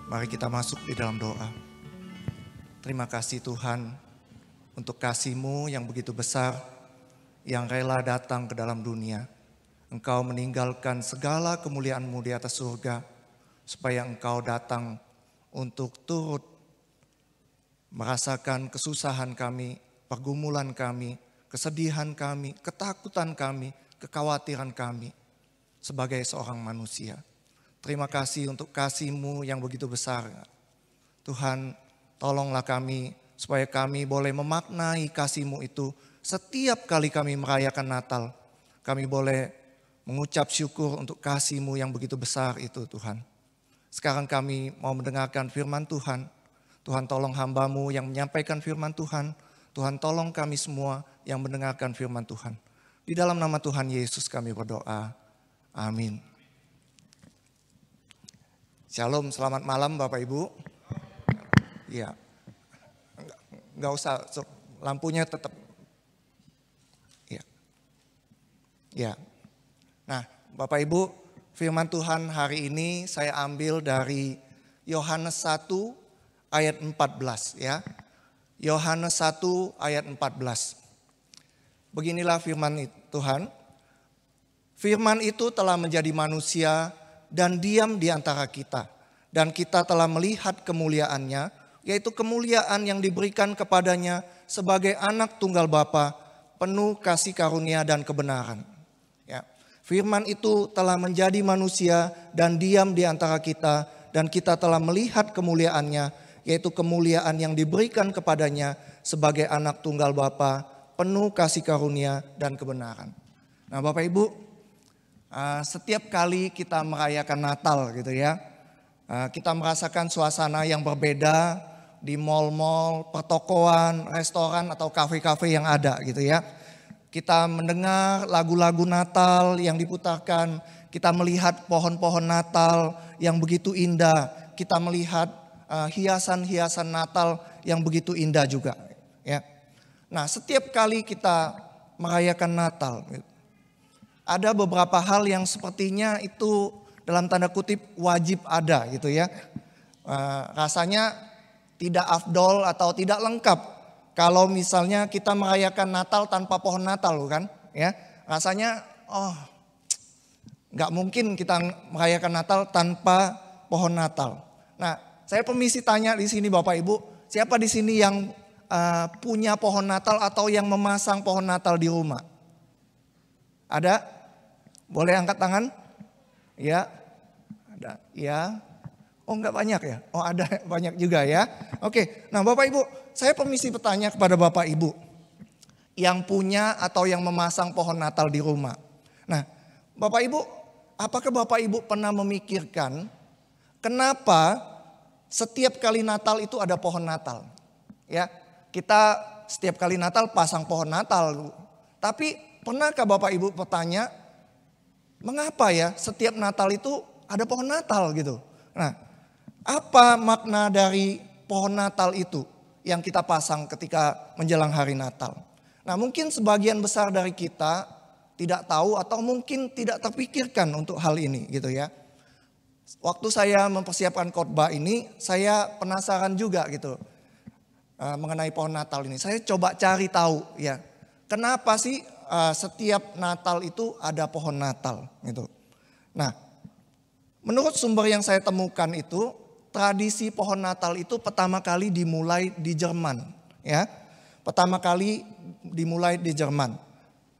Mari kita masuk di dalam doa. Terima kasih Tuhan untuk kasih-Mu yang begitu besar, yang rela datang ke dalam dunia. Engkau meninggalkan segala kemuliaan-Mu di atas surga, supaya Engkau datang untuk turut merasakan kesusahan kami, pergumulan kami, kesedihan kami, ketakutan kami, kekhawatiran kami sebagai seorang manusia. Terima kasih untuk kasih-Mu yang begitu besar. Tuhan, tolonglah kami supaya kami boleh memaknai kasih-Mu itu setiap kali kami merayakan Natal. Kami boleh mengucap syukur untuk kasih-Mu yang begitu besar itu Tuhan. Sekarang kami mau mendengarkan firman Tuhan. Tuhan tolong hamba-Mu yang menyampaikan firman Tuhan. Tuhan tolong kami semua yang mendengarkan firman Tuhan. Di dalam nama Tuhan Yesus kami berdoa. Amin. Shalom, selamat malam Bapak Ibu. Ya, nggak usah, lampunya tetap. Ya, ya. Nah, Bapak Ibu, firman Tuhan hari ini saya ambil dari Yohanes 1 ayat 14 ya. Yohanes 1 ayat 14. Beginilah firman Tuhan. Firman itu telah menjadi manusia dan diam di antara kita. Dan kita telah melihat kemuliaannya, yaitu kemuliaan yang diberikan kepadanya sebagai anak tunggal Bapa, penuh kasih karunia dan kebenaran. Ya. Firman itu telah menjadi manusia dan diam di antara kita, dan kita telah melihat kemuliaannya, yaitu kemuliaan yang diberikan kepadanya sebagai anak tunggal Bapa, penuh kasih karunia dan kebenaran. Nah Bapak Ibu, setiap kali kita merayakan Natal gitu ya, kita merasakan suasana yang berbeda di mal-mal, pertokoan, restoran atau kafe-kafe yang ada gitu ya. Kita mendengar lagu-lagu Natal yang diputarkan, kita melihat pohon-pohon Natal yang begitu indah, kita melihat hiasan-hiasan Natal yang begitu indah juga ya. Nah, setiap kali kita merayakan Natal, ada beberapa hal yang sepertinya itu dalam tanda kutip wajib ada gitu ya. Rasanya tidak afdol atau tidak lengkap kalau misalnya kita merayakan Natal tanpa pohon Natal kan ya. Rasanya nggak mungkin kita merayakan Natal tanpa pohon Natal. Nah, saya permisi tanya di sini Bapak Ibu, siapa di sini yang punya pohon Natal atau yang memasang pohon Natal di rumah? Ada? Boleh angkat tangan? Ya, ada. Ya, oh enggak banyak ya? Oh ada banyak juga ya. Oke, nah Bapak Ibu, saya permisi bertanya kepada Bapak Ibu yang punya atau yang memasang pohon Natal di rumah. Nah, Bapak Ibu, apakah Bapak Ibu pernah memikirkan kenapa setiap kali Natal itu ada pohon Natal? Ya, kita setiap kali Natal pasang pohon Natal. Tapi pernahkah Bapak Ibu bertanya, mengapa ya setiap Natal itu ada pohon Natal gitu? Nah, apa makna dari pohon Natal itu yang kita pasang ketika menjelang hari Natal? Nah, mungkin sebagian besar dari kita tidak tahu atau mungkin tidak terpikirkan untuk hal ini gitu ya. Waktu saya mempersiapkan khotbah ini, saya penasaran juga gitu mengenai pohon Natal ini. Saya coba cari tahu ya, kenapa sih setiap Natal itu ada pohon Natal gitu. Nah, menurut sumber yang saya temukan itu tradisi pohon Natal itu pertama kali dimulai di Jerman ya. Pertama kali dimulai di Jerman.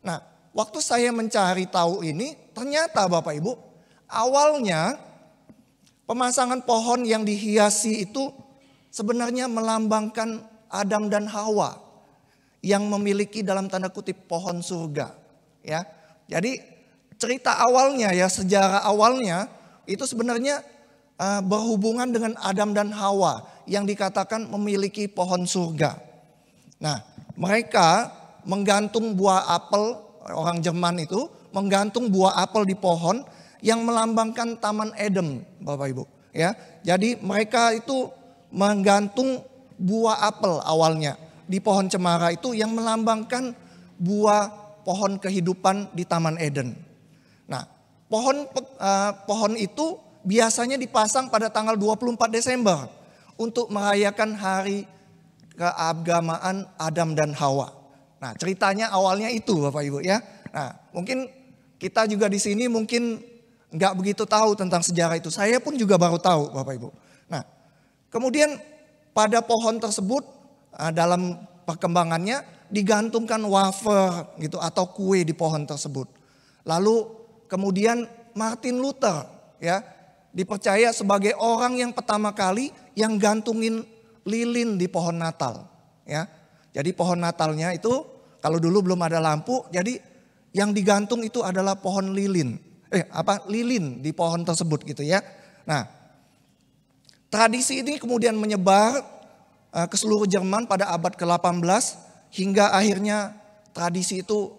Nah, waktu saya mencari tahu ini, ternyata Bapak Ibu, awalnya pemasangan pohon yang dihiasi itu sebenarnya melambangkan Adam dan Hawa yang memiliki dalam tanda kutip pohon surga ya. Jadi cerita awalnya ya, sejarah awalnya itu sebenarnya berhubungan dengan Adam dan Hawa yang dikatakan memiliki pohon surga. Nah, mereka menggantung buah apel, orang Jerman itu menggantung buah apel di pohon yang melambangkan Taman Eden, Bapak Ibu ya. Jadi mereka itu menggantung buah apel awalnya di pohon cemara itu yang melambangkan buah pohon kehidupan di Taman Eden. Nah, pohon itu biasanya dipasang pada tanggal 24 Desember untuk merayakan hari keagamaan Adam dan Hawa. Nah, ceritanya awalnya itu Bapak Ibu ya. Nah, mungkin kita juga di sini mungkin nggak begitu tahu tentang sejarah itu. Saya pun juga baru tahu Bapak Ibu. Nah, kemudian pada pohon tersebut dalam perkembangannya digantungkan wafer gitu atau kue di pohon tersebut. Lalu kemudian Martin Luther ya dipercaya sebagai orang yang pertama kali yang gantungin lilin di pohon Natal ya. Jadi pohon Natalnya itu kalau dulu belum ada lampu, jadi yang digantung itu adalah pohon lilin. Lilin di pohon tersebut gitu ya. Nah, tradisi ini kemudian menyebar ke seluruh Jerman pada abad ke-18 hingga akhirnya tradisi itu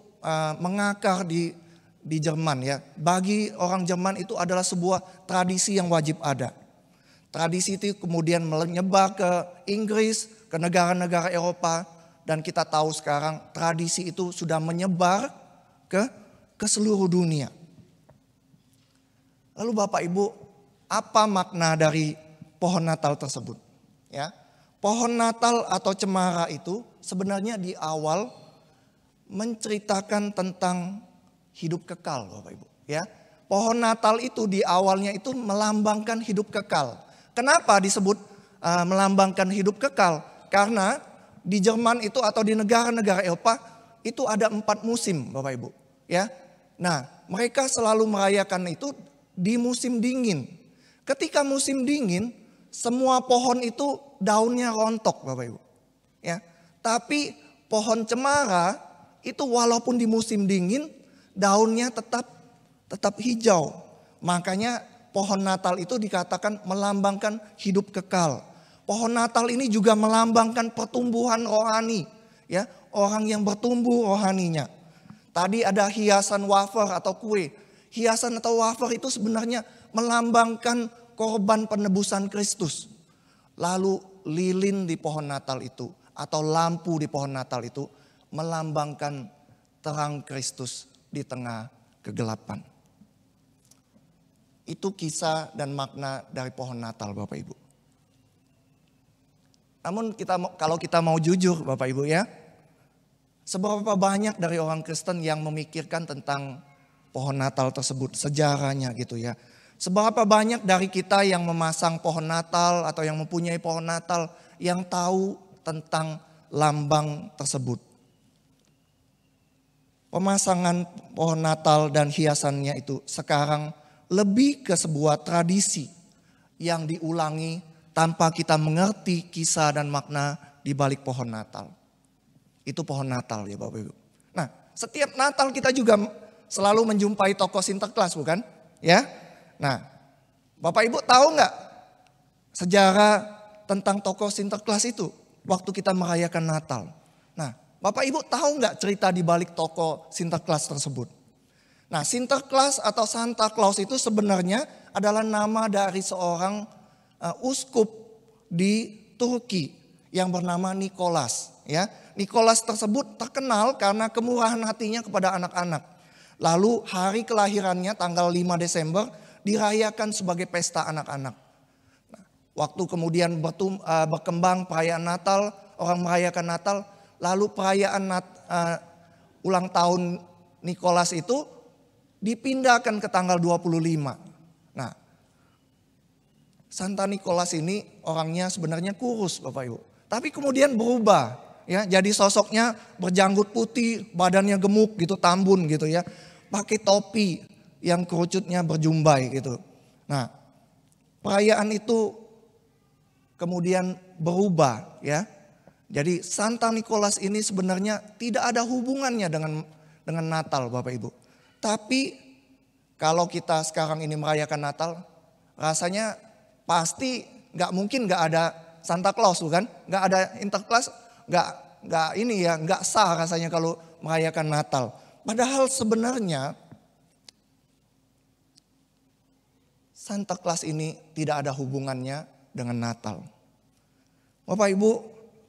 mengakar di Jerman ya. Bagi orang Jerman itu adalah sebuah tradisi yang wajib ada. Tradisi itu kemudian menyebar ke Inggris, ke negara-negara Eropa, dan kita tahu sekarang tradisi itu sudah menyebar ke seluruh dunia. Lalu Bapak Ibu, apa makna dari pohon Natal tersebut? Ya, pohon Natal atau cemara itu sebenarnya di awal menceritakan tentang hidup kekal, Bapak Ibu. Ya, pohon Natal itu di awalnya itu melambangkan hidup kekal. Kenapa disebut melambangkan hidup kekal? Karena di Jerman itu atau di negara-negara Eropa itu ada 4 musim, Bapak Ibu. Ya, nah mereka selalu merayakan itu di musim dingin. Ketika musim dingin, semua pohon itu daunnya rontok, Bapak Ibu. Ya, tapi pohon cemara itu walaupun di musim dingin daunnya tetap hijau. Makanya pohon Natal itu dikatakan melambangkan hidup kekal. Pohon Natal ini juga melambangkan pertumbuhan rohani, ya, orang yang bertumbuh rohaninya. Tadi ada hiasan wafer atau kue. Hiasan atau wafer itu sebenarnya melambangkan korban penebusan Kristus. Lalu lilin di pohon Natal itu atau lampu di pohon Natal itu melambangkan terang Kristus di tengah kegelapan. Itu kisah dan makna dari pohon Natal Bapak Ibu. Namun kalau kita mau jujur Bapak Ibu ya, seberapa banyak dari orang Kristen yang memikirkan tentang pohon Natal tersebut, sejarahnya gitu ya. Seberapa banyak dari kita yang memasang pohon Natal atau yang mempunyai pohon Natal yang tahu tentang lambang tersebut. Pemasangan pohon Natal dan hiasannya itu sekarang lebih ke sebuah tradisi yang diulangi tanpa kita mengerti kisah dan makna di balik pohon Natal. Itu pohon Natal ya Bapak Ibu. Nah, setiap Natal kita juga selalu menjumpai tokoh Sinterklas bukan? Ya. Nah, Bapak Ibu tahu nggak sejarah tentang tokoh Sinterklas itu waktu kita merayakan Natal? Nah, Bapak Ibu tahu nggak cerita di balik tokoh Sinterklas tersebut? Nah, Sinterklas atau Santa Claus itu sebenarnya adalah nama dari seorang uskup di Turki yang bernama Nicholas. Ya, Nicholas tersebut terkenal karena kemurahan hatinya kepada anak-anak. Lalu hari kelahirannya tanggal 5 Desember dirayakan sebagai pesta anak-anak. Nah, waktu kemudian berkembang perayaan Natal, orang merayakan Natal, lalu perayaan ulang tahun Nicholas itu dipindahkan ke tanggal 25. Nah, Santa Nicholas ini orangnya sebenarnya kurus Bapak Ibu. Tapi kemudian berubah ya, jadi sosoknya berjanggut putih, badannya gemuk gitu, tambun gitu ya. Pakai topi yang kerucutnya berjumbai gitu. Nah, perayaan itu kemudian berubah ya. Jadi Santa Nicholas ini sebenarnya tidak ada hubungannya dengan Natal Bapak Ibu. Tapi kalau kita sekarang ini merayakan Natal, rasanya pasti nggak mungkin nggak ada Santa Claus bukan? Nggak ada Interclass, nggak sah rasanya kalau merayakan Natal. Padahal sebenarnya Santa Claus ini tidak ada hubungannya dengan Natal. Bapak Ibu,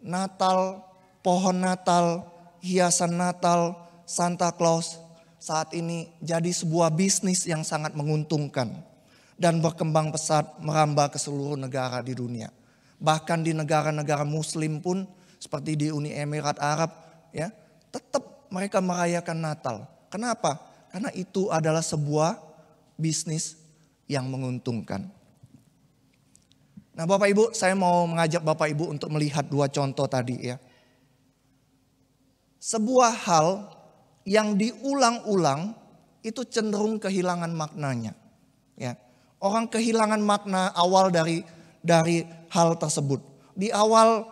Natal, pohon Natal, hiasan Natal, Santa Claus saat ini jadi sebuah bisnis yang sangat menguntungkan. dan berkembang pesat merambah ke seluruh negara di dunia. Bahkan di negara-negara Muslim pun seperti di Uni Emirat Arab, ya, tetap mereka merayakan Natal. Kenapa? Karena itu adalah sebuah bisnis yang menguntungkan. Nah, Bapak Ibu, saya mau mengajak Bapak Ibu untuk melihat dua contoh tadi, ya. Sebuah hal yang diulang-ulang itu cenderung kehilangan maknanya, ya. Orang kehilangan makna awal dari hal tersebut. Di awal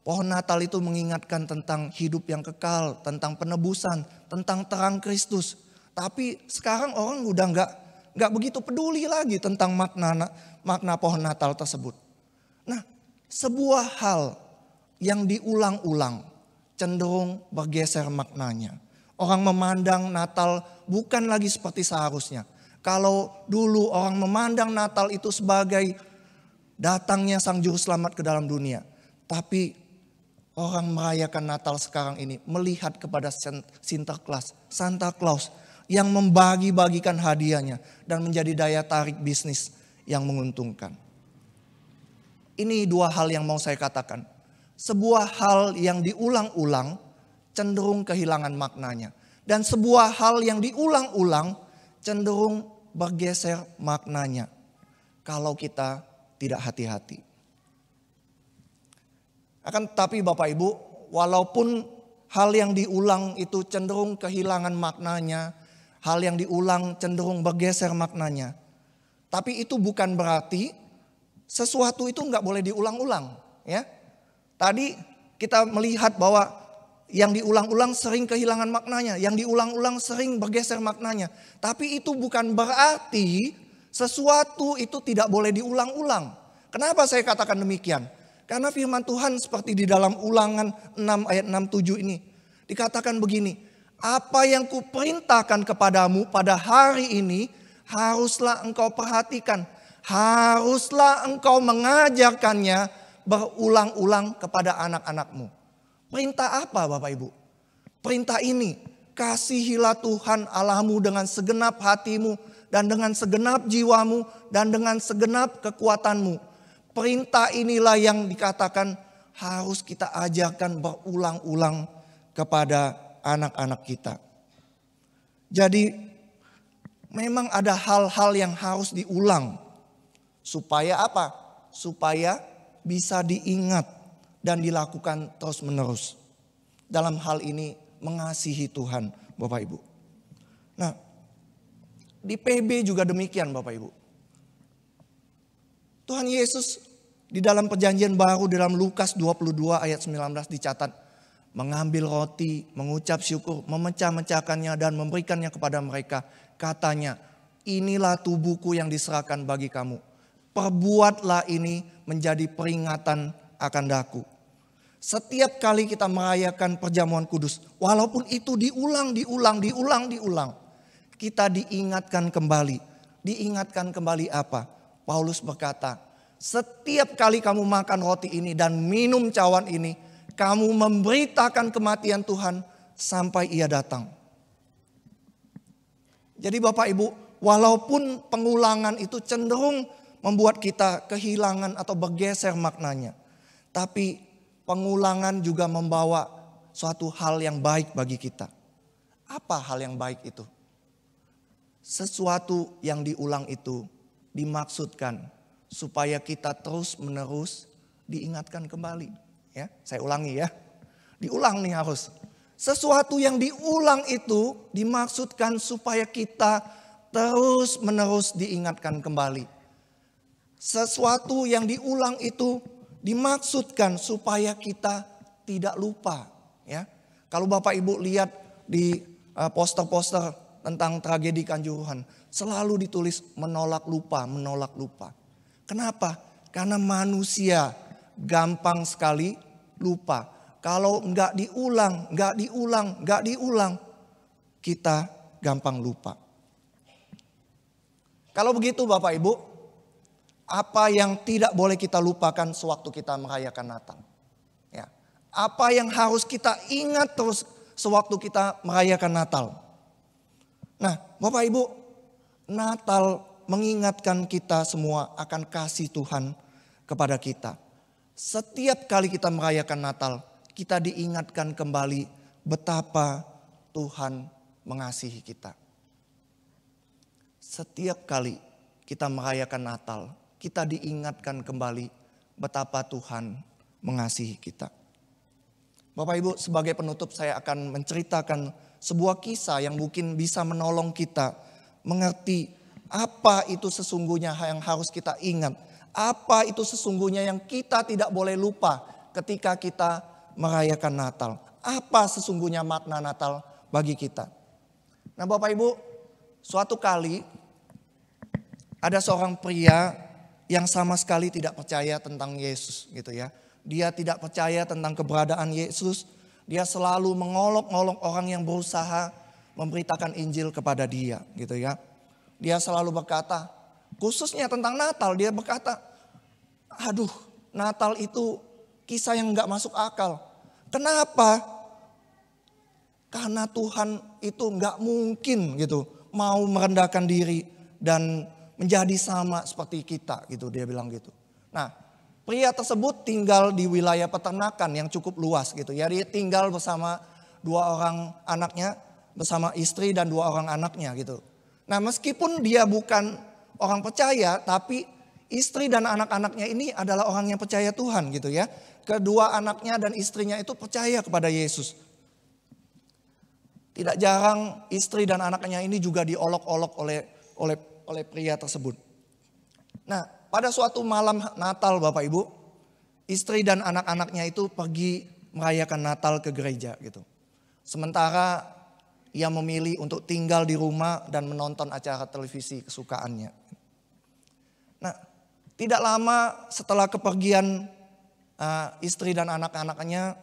pohon Natal itu mengingatkan tentang hidup yang kekal, tentang penebusan, tentang terang Kristus. Tapi sekarang orang udah nggak begitu peduli lagi tentang makna pohon Natal tersebut. Nah, sebuah hal yang diulang-ulang cenderung bergeser maknanya. Orang memandang Natal bukan lagi seperti seharusnya. Kalau dulu orang memandang Natal itu sebagai datangnya Sang Juru Selamat ke dalam dunia. Tapi orang merayakan Natal sekarang ini melihat kepada Santa Claus yang membagi-bagikan hadiahnya dan menjadi daya tarik bisnis yang menguntungkan. Ini dua hal yang mau saya katakan. Sebuah hal yang diulang-ulang cenderung kehilangan maknanya. Dan sebuah hal yang diulang-ulang cenderung bergeser maknanya kalau kita tidak hati-hati. Akan tetapi Bapak Ibu, walaupun hal yang diulang itu cenderung kehilangan maknanya, hal yang diulang cenderung bergeser maknanya, tapi itu bukan berarti sesuatu itu nggak boleh diulang-ulang, ya. Tadi kita melihat bahwa yang diulang-ulang sering kehilangan maknanya, yang diulang-ulang sering bergeser maknanya. Tapi itu bukan berarti sesuatu itu tidak boleh diulang-ulang. Kenapa saya katakan demikian? Karena firman Tuhan seperti di dalam Ulangan 6 ayat 6-7 ini. Dikatakan begini, apa yang kuperintahkan kepadamu pada hari ini haruslah engkau perhatikan. Haruslah engkau mengajarkannya berulang-ulang kepada anak-anakmu. Perintah apa Bapak Ibu? Perintah ini, kasihilah Tuhan Allahmu dengan segenap hatimu dan dengan segenap jiwamu dan dengan segenap kekuatanmu. Perintah inilah yang dikatakan harus kita ajarkan berulang-ulang kepada anak-anak kita. Jadi memang ada hal-hal yang harus diulang. Supaya apa? Supaya bisa diingat dan dilakukan terus-menerus. Dalam hal ini mengasihi Tuhan, Bapak Ibu. Nah, di PB juga demikian Bapak Ibu. Tuhan Yesus di dalam perjanjian baru dalam Lukas 22 ayat 19 dicatat. Mengambil roti, mengucap syukur, memecah-mecahkannya dan memberikannya kepada mereka. Katanya, inilah tubuhku yang diserahkan bagi kamu. Perbuatlah ini menjadi peringatan akan daku. Setiap kali kita merayakan perjamuan kudus, walaupun itu diulang, kita diingatkan kembali. Diingatkan kembali apa? Paulus berkata, setiap kali kamu makan roti ini dan minum cawan ini, kamu memberitakan kematian Tuhan sampai Ia datang. Jadi Bapak Ibu, walaupun pengulangan itu cenderung membuat kita kehilangan atau bergeser maknanya, tapi pengulangan juga membawa suatu hal yang baik bagi kita. Apa hal yang baik itu? Sesuatu yang diulang itu dimaksudkan supaya kita terus-menerus diingatkan kembali. Ya, saya ulangi ya. Diulang nih harus. Sesuatu yang diulang itu dimaksudkan supaya kita terus-menerus diingatkan kembali. Sesuatu yang diulang itu dimaksudkan supaya kita tidak lupa, ya. Kalau Bapak Ibu lihat di poster-poster tentang tragedi Kanjuruhan, selalu ditulis menolak lupa. Kenapa? Karena manusia gampang sekali lupa. Kalau nggak diulang, kita gampang lupa. Kalau begitu Bapak Ibu, apa yang tidak boleh kita lupakan sewaktu kita merayakan Natal? Ya. Apa yang harus kita ingat terus sewaktu kita merayakan Natal? Nah, Bapak Ibu, Natal mengingatkan kita semua akan kasih Tuhan kepada kita. Setiap kali kita merayakan Natal, kita diingatkan kembali betapa Tuhan mengasihi kita. Setiap kali kita merayakan Natal, kita diingatkan kembali betapa Tuhan mengasihi kita. Bapak Ibu, sebagai penutup saya akan menceritakan sebuah kisah yang mungkin bisa menolong kita mengerti apa itu sesungguhnya yang harus kita ingat. Apa itu sesungguhnya yang kita tidak boleh lupa ketika kita merayakan Natal. Apa sesungguhnya makna Natal bagi kita. Nah Bapak Ibu, suatu kali ada seorang pria yang sama sekali tidak percaya tentang Yesus gitu ya. Dia tidak percaya tentang keberadaan Yesus. Dia selalu mengolok-olok orang yang berusaha memberitakan Injil kepada dia gitu ya. Dia selalu berkata, khususnya tentang Natal, dia berkata, aduh Natal itu kisah yang gak masuk akal. Kenapa? Karena Tuhan itu gak mungkin gitu mau merendahkan diri dan menjadi sama seperti kita gitu, dia bilang gitu. Nah, pria tersebut tinggal di wilayah peternakan yang cukup luas gitu ya. Dia tinggal bersama 2 orang anaknya, bersama istri dan 2 orang anaknya gitu. Nah, meskipun dia bukan orang percaya, tapi istri dan anak-anaknya ini adalah orang yang percaya Tuhan gitu ya. Kedua anaknya dan istrinya itu percaya kepada Yesus. Tidak jarang istri dan anaknya ini juga diolok-olok oleh pria tersebut. Nah, pada suatu malam Natal Bapak Ibu, istri dan anak-anaknya itu pergi merayakan Natal ke gereja gitu. Sementara ia memilih untuk tinggal di rumah dan menonton acara televisi kesukaannya. Nah, tidak lama setelah kepergian istri dan anak-anaknya,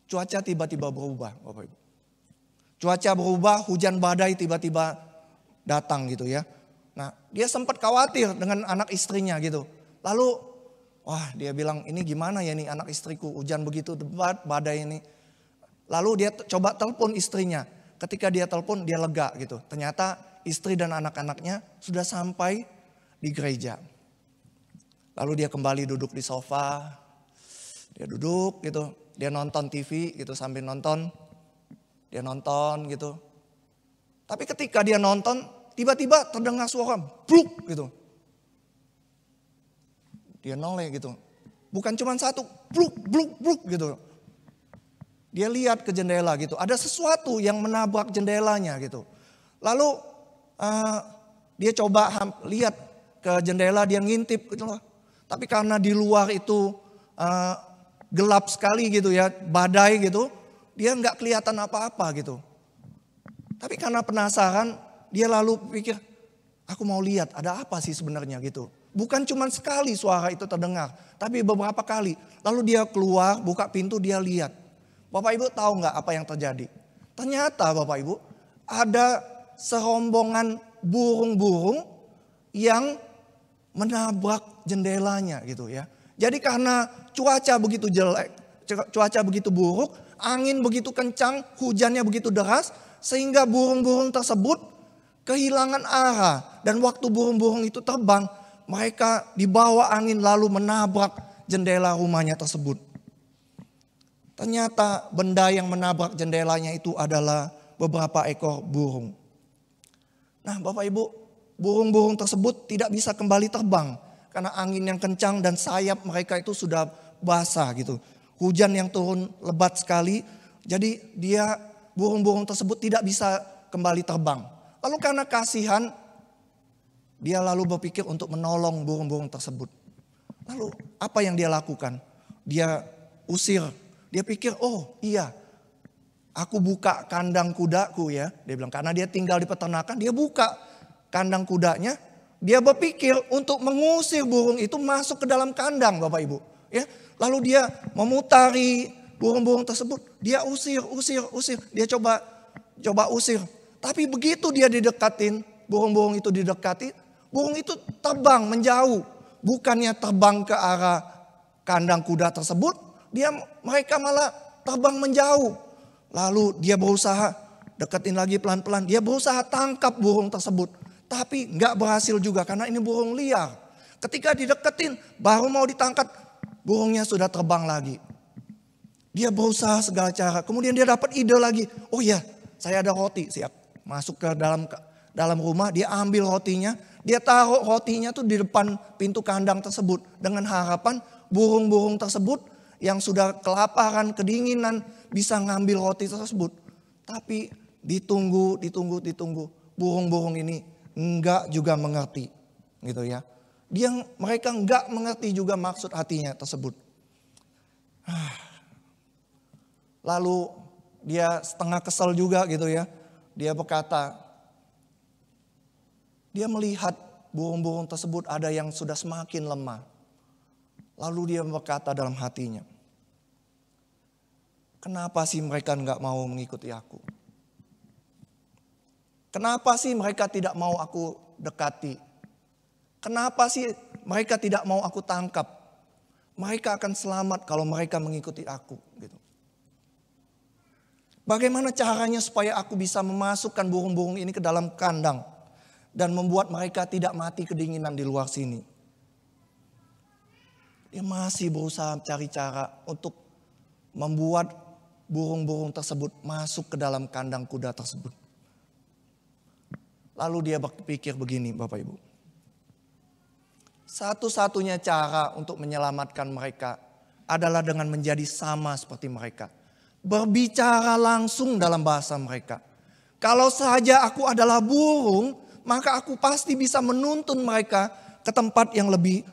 cuaca tiba-tiba berubah, Bapak Ibu. Cuaca berubah, hujan badai tiba-tiba datang gitu ya. Nah, dia sempat khawatir dengan anak istrinya gitu. Lalu, wah dia bilang, ini gimana ya nih anak istriku, hujan begitu badai ini. Lalu dia coba telepon istrinya. Ketika dia telepon dia lega gitu. Ternyata istri dan anak-anaknya sudah sampai di gereja. Lalu dia kembali duduk di sofa. Dia duduk gitu. Dia nonton TV gitu sambil nonton. Dia nonton gitu. Tapi ketika dia nonton tiba-tiba terdengar suara bluk gitu. Dia noleh gitu. Bukan cuma satu, bluk bluk bluk gitu. Dia lihat ke jendela gitu. Ada sesuatu yang menabrak jendelanya gitu. Lalu dia coba lihat ke jendela, dia ngintip gitu loh. Tapi karena di luar itu gelap sekali gitu ya, badai gitu. Dia nggak kelihatan apa-apa gitu. Tapi karena penasaran, dia lalu pikir, aku mau lihat ada apa sih sebenarnya gitu. Bukan cuma sekali suara itu terdengar, tapi beberapa kali. Lalu dia keluar, buka pintu, dia lihat. Bapak Ibu tahu nggak apa yang terjadi? Ternyata Bapak Ibu ada serombongan burung-burung yang menabrak jendelanya gitu ya. Jadi karena cuaca begitu jelek, cuaca begitu buruk, angin begitu kencang, hujannya begitu deras, sehingga burung-burung tersebut kehilangan arah. Dan waktu burung-burung itu terbang, mereka dibawa angin lalu menabrak jendela rumahnya tersebut. Ternyata benda yang menabrak jendelanya itu adalah beberapa ekor burung. Nah Bapak Ibu, burung-burung tersebut tidak bisa kembali terbang. Karena angin yang kencang dan sayap mereka itu sudah basah gitu. Hujan yang turun lebat sekali. Jadi burung-burung tersebut tidak bisa kembali terbang. Lalu karena kasihan, dia lalu berpikir untuk menolong burung-burung tersebut. Lalu apa yang dia lakukan? Dia usir. Dia pikir, oh iya, aku buka kandang kudaku ya. Dia bilang, karena dia tinggal di peternakan, dia buka kandang kudanya. Dia berpikir untuk mengusir burung itu masuk ke dalam kandang Bapak Ibu. Ya, lalu dia memutari burung-burung tersebut. Dia usir. Dia coba usir. Tapi begitu dia didekatin, burung-burung itu didekati, burung itu terbang menjauh. Bukannya terbang ke arah kandang kuda tersebut, mereka malah terbang menjauh. Lalu dia berusaha deketin lagi pelan-pelan. Dia berusaha tangkap burung tersebut. Tapi nggak berhasil juga karena ini burung liar. Ketika dideketin baru mau ditangkap, burungnya sudah terbang lagi. Dia berusaha segala cara. Kemudian dia dapat ide lagi. Oh iya, saya ada roti, siap. Masuk ke dalam rumah, dia ambil rotinya. Dia taruh rotinya tuh di depan pintu kandang tersebut. Dengan harapan burung-burung tersebut yang sudah kelaparan, kedinginan bisa ngambil roti tersebut. Tapi ditunggu. Burung-burung ini enggak juga mengerti. Gitu ya. Mereka enggak mengerti juga maksud hatinya tersebut. Lalu dia setengah kesal juga gitu ya. Dia berkata, dia melihat burung-burung tersebut ada yang sudah semakin lemah. Lalu dia berkata dalam hatinya, kenapa sih mereka enggak mau mengikuti aku? Kenapa sih mereka tidak mau aku dekati? Kenapa sih mereka tidak mau aku tangkap? Mereka akan selamat kalau mereka mengikuti aku. Gitu. Bagaimana caranya supaya aku bisa memasukkan burung-burung ini ke dalam kandang dan membuat mereka tidak mati kedinginan di luar sini? Dia masih berusaha cari cara untuk membuat burung-burung tersebut masuk ke dalam kandang kuda tersebut. Lalu dia berpikir begini, Bapak Ibu. Satu-satunya cara untuk menyelamatkan mereka adalah dengan menjadi sama seperti mereka. Berbicara langsung dalam bahasa mereka. Kalau saja aku adalah burung, maka aku pasti bisa menuntun mereka ke tempat yang lebih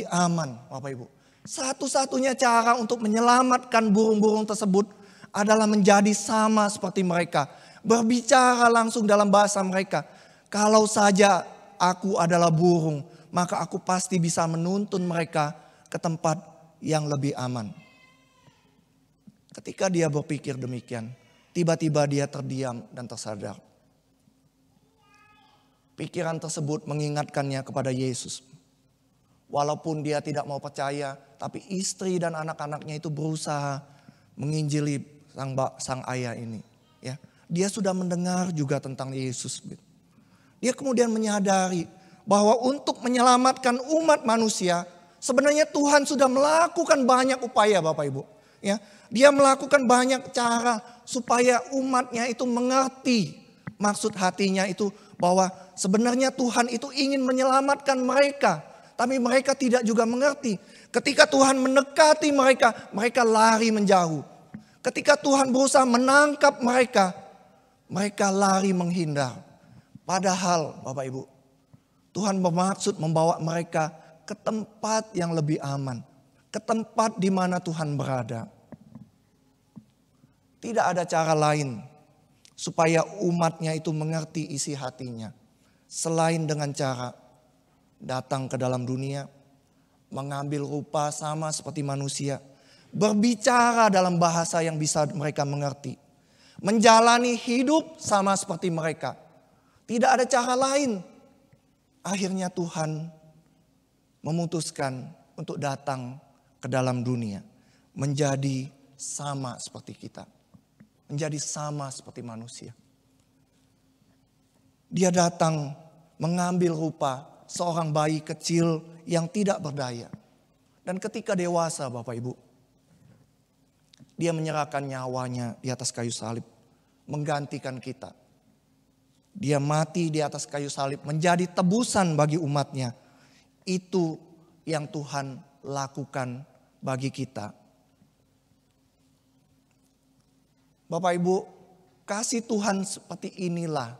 aman, Bapak Ibu. Satu-satunya cara untuk menyelamatkan burung-burung tersebut adalah menjadi sama seperti mereka. Berbicara langsung dalam bahasa mereka. Kalau saja aku adalah burung, maka aku pasti bisa menuntun mereka ke tempat yang lebih aman. Ketika dia berpikir demikian, tiba-tiba dia terdiam dan tersadar. Pikiran tersebut mengingatkannya kepada Yesus. Walaupun dia tidak mau percaya, tapi istri dan anak-anaknya itu berusaha menginjili sang ayah ini. Ya, dia sudah mendengar juga tentang Yesus. Dia kemudian menyadari bahwa untuk menyelamatkan umat manusia, sebenarnya Tuhan sudah melakukan banyak upaya, Bapak Ibu. Ya, dia melakukan banyak cara supaya umatnya itu mengerti maksud hatinya itu bahwa sebenarnya Tuhan itu ingin menyelamatkan mereka. Tapi mereka tidak juga mengerti. Ketika Tuhan mendekati mereka, mereka lari menjauh. Ketika Tuhan berusaha menangkap mereka, mereka lari menghindar. Padahal Bapak Ibu, Tuhan bermaksud membawa mereka ke tempat yang lebih aman. Ke tempat di mana Tuhan berada. Tidak ada cara lain supaya umatnya itu mengerti isi hatinya. Selain dengan cara datang ke dalam dunia, mengambil rupa sama seperti manusia. Berbicara dalam bahasa yang bisa mereka mengerti. Menjalani hidup sama seperti mereka. Tidak ada cara lain. Akhirnya Tuhan memutuskan untuk datang ke dalam dunia. Menjadi sama seperti kita. Menjadi sama seperti manusia. Dia datang mengambil rupa seorang bayi kecil yang tidak berdaya. Dan ketika dewasa Bapak Ibu, dia menyerahkan nyawanya di atas kayu salib. Menggantikan kita. Dia mati di atas kayu salib menjadi tebusan bagi umatnya. Itu yang Tuhan lakukan bagi kita. Bapak Ibu, kasih Tuhan seperti inilah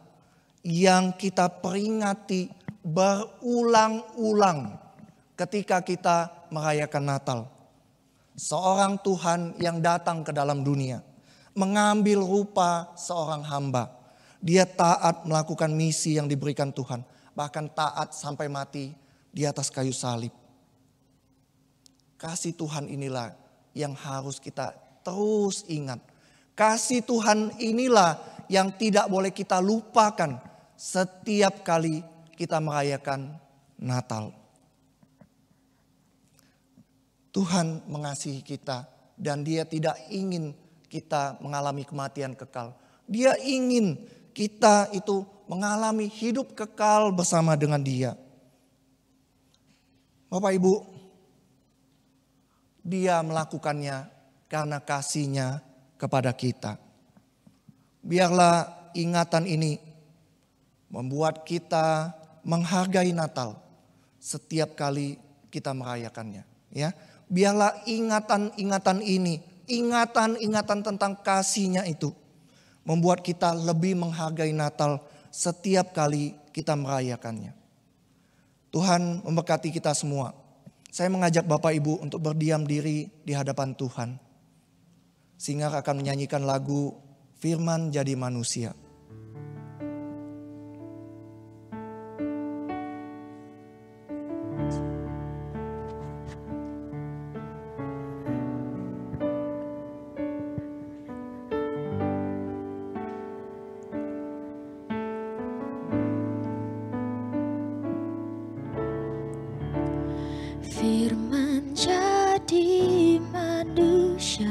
yang kita peringati berulang-ulang ketika kita merayakan Natal. Seorang Tuhan yang datang ke dalam dunia, mengambil rupa seorang hamba. Dia taat melakukan misi yang diberikan Tuhan, bahkan taat sampai mati di atas kayu salib. Kasih Tuhan inilah yang harus kita terus ingat. Kasih Tuhan inilah yang tidak boleh kita lupakan setiap kali kita merayakan Natal. Tuhan mengasihi kita dan Dia tidak ingin kita mengalami kematian kekal. Dia ingin kita itu mengalami hidup kekal bersama dengan Dia. Bapak Ibu, Dia melakukannya karena kasih-Nya kepada kita. Biarlah ingatan ini membuat kita menghargai Natal setiap kali kita merayakannya. Ya, biarlah ingatan-ingatan ini, ingatan-ingatan tentang kasih-Nya itu membuat kita lebih menghargai Natal setiap kali kita merayakannya. Tuhan memberkati kita semua. Saya mengajak Bapak Ibu untuk berdiam diri di hadapan Tuhan. Sehingga akan menyanyikan lagu Firman Jadi Manusia. Firman jadi manusia,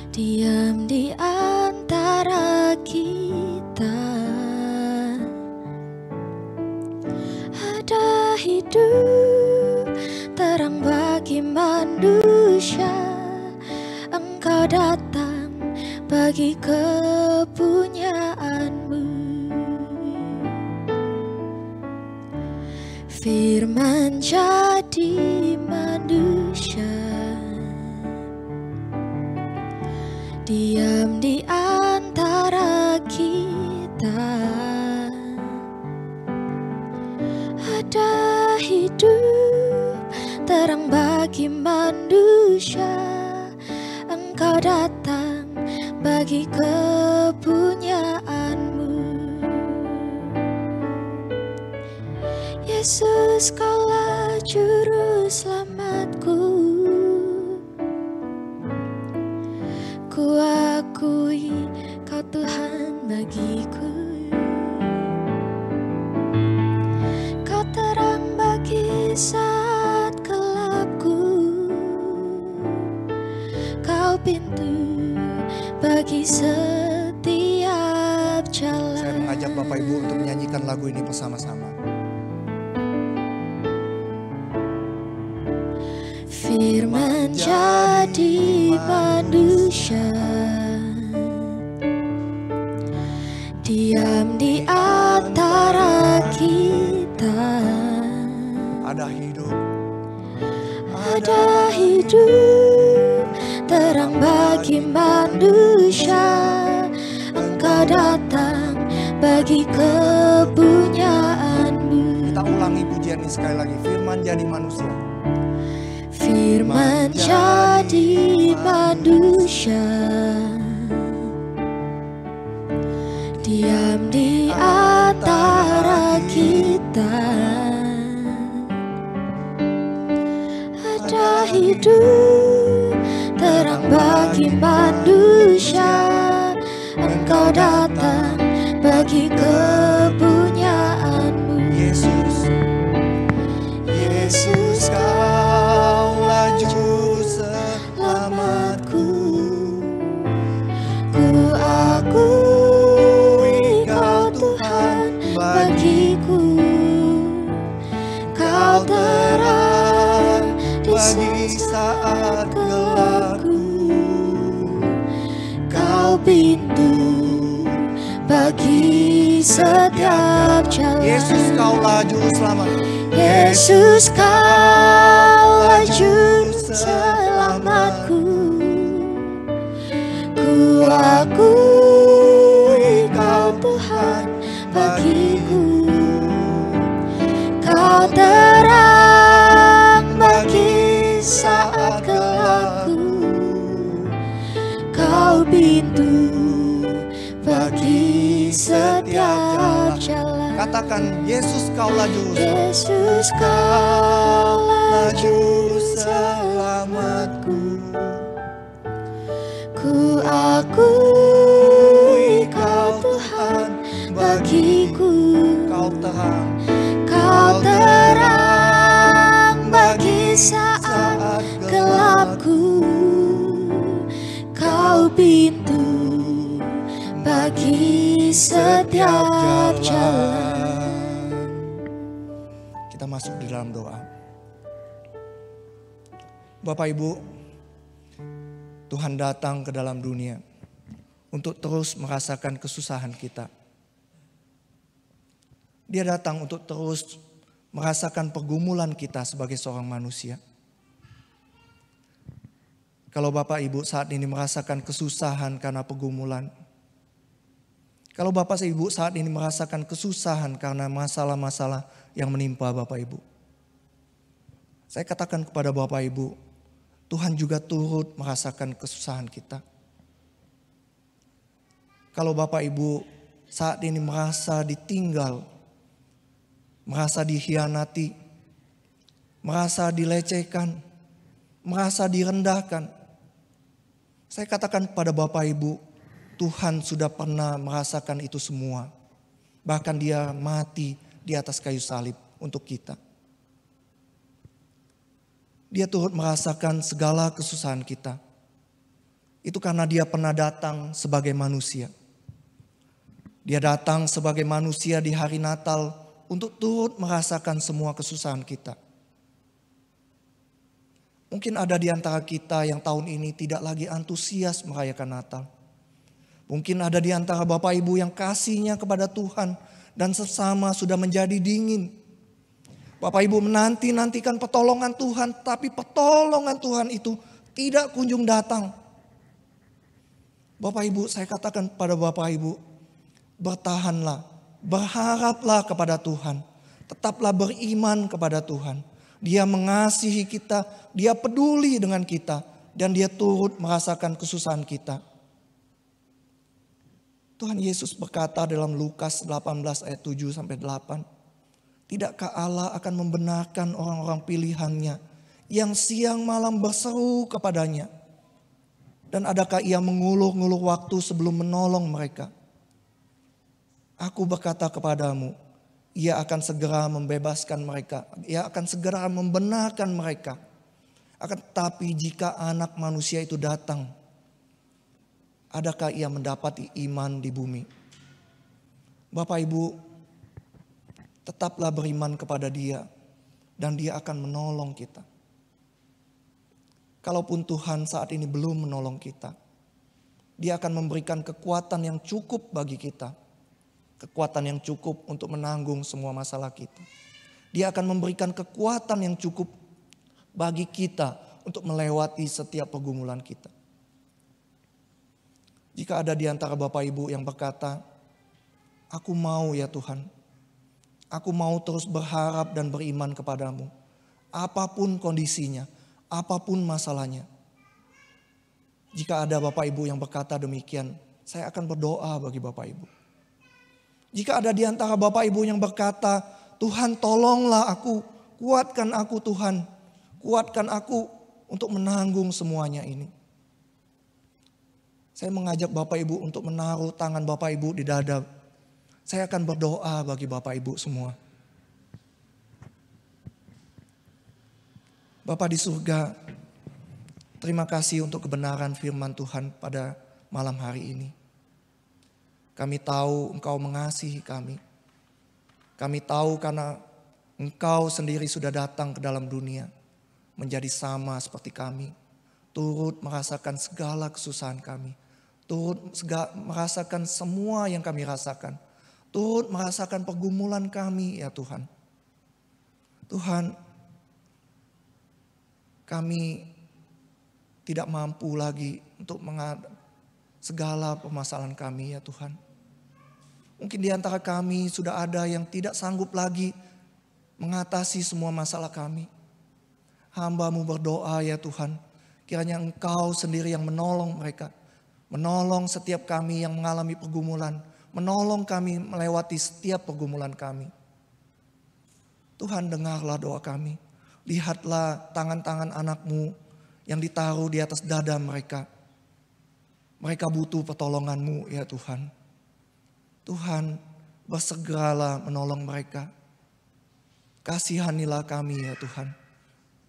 diam di antara kita. Ada hidup terang bagi manusia. Engkau datang bagi kepunyaanmu. Firman jadi manusia, diam di antara kita. Ada hidup terang bagi manusia. Engkau datang bagi kepunyaanmu. Yesus, Kaulah juru selamatku. Ku akui Kau Tuhan bagiku. Kau terang bagi saat gelapku. Kau pintu bagi setiap jalan. Saya mengajak Bapak Ibu untuk menyanyikan lagu ini bersama-sama. Firman jadi manusia, diam di antara kita. Ada hidup terang bagi manusia. Engkau datang bagi kepunyaanmu. Kita ulangi pujian ini sekali lagi. Firman jadi manusia. Firman jadi manusia, diam di antara kita. Ada hidup terang bagi manusia. Engkau datang bagi kepunyaanmu. Yesus, Yesus, Kaulah juru selamatku. Ku akui Kau Tuhan bagiku. Kau terang Bagi saat gelapku. Kau pintu bagi setiap jalan. Yesus, Kaulah juru selamat. Yesus, Kaulah juru selamatku. Ku akui Kau Tuhan bagiku. Kau terang bagi saat gelapku. Kau pintu bagi setiap jalan. Katakan, Yesus, Kaulah juru selamat. Yesus, Kaulah juru selamatku. Ku akui Kau Tuhan bagiku. Kau terang bagi saat gelapku. Kau pintu di dalam doa. Bapak Ibu, Tuhan datang ke dalam dunia untuk terus merasakan kesusahan kita. Dia datang untuk terus merasakan pergumulan kita sebagai seorang manusia. Kalau Bapak Ibu saat ini merasakan kesusahan karena pergumulan, kalau Bapak Ibu saat ini merasakan kesusahan karena masalah-masalah yang menimpa Bapak Ibu, saya katakan kepada Bapak Ibu, Tuhan juga turut merasakan kesusahan kita. Kalau Bapak Ibu saat ini merasa ditinggal, merasa dikhianati, merasa dilecehkan, merasa direndahkan, saya katakan kepada Bapak Ibu, Tuhan sudah pernah merasakan itu semua. Bahkan Dia mati di atas kayu salib untuk kita. Dia turut merasakan segala kesusahan kita. Itu karena Dia pernah datang sebagai manusia. Dia datang sebagai manusia di hari Natal untuk turut merasakan semua kesusahan kita. Mungkin ada di antara kita yang tahun ini tidak lagi antusias merayakan Natal. Mungkin ada di antara Bapak Ibu yang kasihnya kepada Tuhan dan sesama sudah menjadi dingin. Bapak Ibu menanti-nantikan pertolongan Tuhan, tapi pertolongan Tuhan itu tidak kunjung datang. Bapak Ibu, saya katakan pada Bapak Ibu, bertahanlah, berharaplah kepada Tuhan, tetaplah beriman kepada Tuhan. Dia mengasihi kita, Dia peduli dengan kita, dan Dia turut merasakan kesusahan kita. Tuhan Yesus berkata dalam Lukas 18 ayat 7-8, tidakkah Allah akan membenarkan orang-orang pilihannya yang siang malam berseru kepadanya? Dan adakah Ia mengulur-ngulur waktu sebelum menolong mereka? Aku berkata kepadamu, Ia akan segera membebaskan mereka. Ia akan segera membenarkan mereka. Akan tetapi jika Anak Manusia itu datang, adakah Ia mendapati iman di bumi? Bapak Ibu, tetaplah beriman kepada Dia dan Dia akan menolong kita. Kalaupun Tuhan saat ini belum menolong kita, Dia akan memberikan kekuatan yang cukup bagi kita. Kekuatan yang cukup untuk menanggung semua masalah kita. Dia akan memberikan kekuatan yang cukup bagi kita untuk melewati setiap pergumulan kita. Jika ada di antara Bapak Ibu yang berkata, aku mau ya Tuhan, aku mau terus berharap dan beriman kepadamu. Apapun kondisinya, apapun masalahnya. Jika ada Bapak Ibu yang berkata demikian, saya akan berdoa bagi Bapak Ibu. Jika ada di antara Bapak Ibu yang berkata, Tuhan tolonglah aku, kuatkan aku Tuhan, kuatkan aku untuk menanggung semuanya ini. Saya mengajak Bapak Ibu untuk menaruh tangan Bapak Ibu di dada. Saya akan berdoa bagi Bapak Ibu semua. Bapa di surga, terima kasih untuk kebenaran firman Tuhan pada malam hari ini. Kami tahu Engkau mengasihi kami. Kami tahu karena Engkau sendiri sudah datang ke dalam dunia. Menjadi sama seperti kami. Turut merasakan segala kesusahan kami. Turut merasakan semua yang kami rasakan. Turut merasakan pergumulan kami ya Tuhan. Tuhan, kami tidak mampu lagi untuk segala permasalahan kami ya Tuhan. Mungkin di antara kami sudah ada yang tidak sanggup lagi mengatasi semua masalah kami. Hamba-Mu berdoa ya Tuhan, kiranya Engkau sendiri yang menolong mereka. Menolong setiap kami yang mengalami pergumulan. Menolong kami melewati setiap pergumulan kami. Tuhan, dengarlah doa kami. Lihatlah tangan-tangan anak-Mu yang ditaruh di atas dada mereka. Mereka butuh pertolongan-Mu ya Tuhan. Tuhan, bersegeralah menolong mereka. Kasihanilah kami ya Tuhan.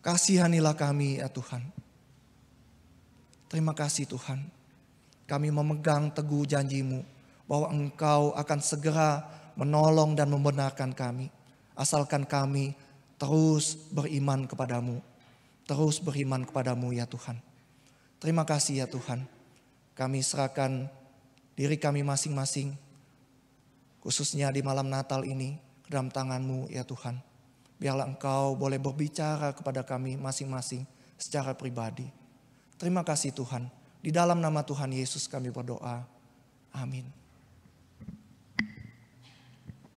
Kasihanilah kami ya Tuhan. Terima kasih Tuhan. Kami memegang teguh janji-Mu bahwa Engkau akan segera menolong dan membenarkan kami. Asalkan kami terus beriman kepadamu. Terus beriman kepadamu ya Tuhan. Terima kasih ya Tuhan. Kami serahkan diri kami masing-masing, khususnya di malam Natal ini, ke dalam tangan-Mu ya Tuhan. Biarlah Engkau boleh berbicara kepada kami masing-masing secara pribadi. Terima kasih Tuhan. Di dalam nama Tuhan Yesus kami berdoa. Amin.